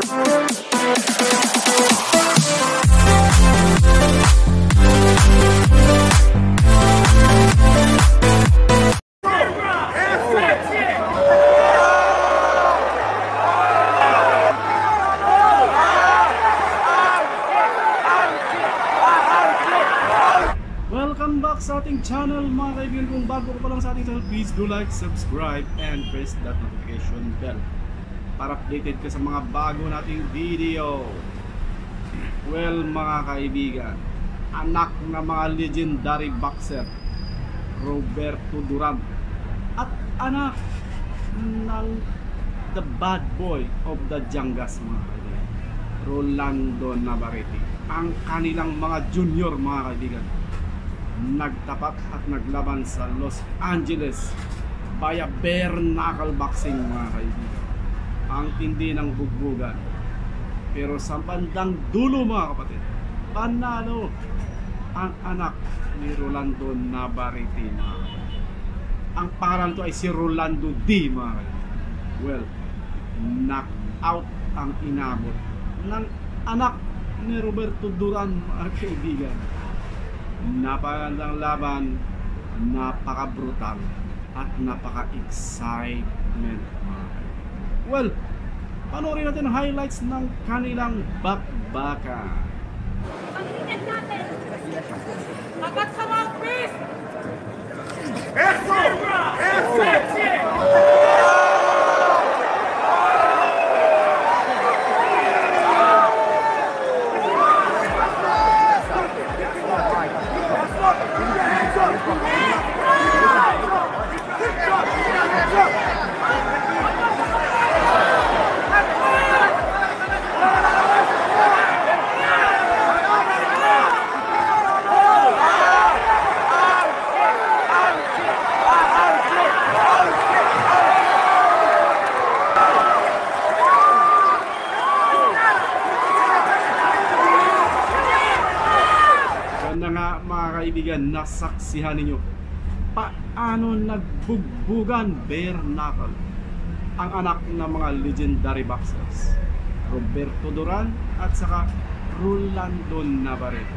Welcome back sa ating channel mga kaibigan. Kung bago ka pa lang sa ating channel, please do like, subscribe, and press that notification bell para updated ka sa mga bago nating video. Well mga kaibigan, anak ng mga legendary boxer Roberto Duran at anak ng the bad boy of the Jangas mga kaibigan, Rolando Navarrete, ang kanilang mga junior mga kaibigan, nagtapat at naglaban sa Los Angeles via bare knuckle boxing mga kaibigan. Ang tindi ng bugbugan, pero sa bandang dulo mga kapatid, panalo ang anak ni Rolando Navarrete mga kapatid. Ang pangalan to ay si Rolando D mga kapatid. Well, knockout ang inabot ng anak ni Roberto Duran mga kaibigan. Napakagandang laban, napaka-brutal at napaka-excitement. Well, panoorin natin ang highlights ng kanilang bakbakan. Pag-ingat natin! Agad sa mouthpiece! Eso! Eso! Mga kaibigan, nasaksihan ninyo paano nagbugbugan bare knuckle ang anak ng mga legendary boxers Roberto Duran at saka Rolando Navarrete.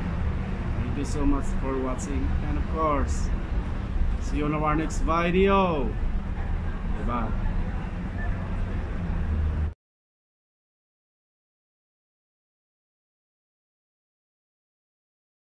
Thank you so much for watching, and of course, see you on our next video. Bye bye.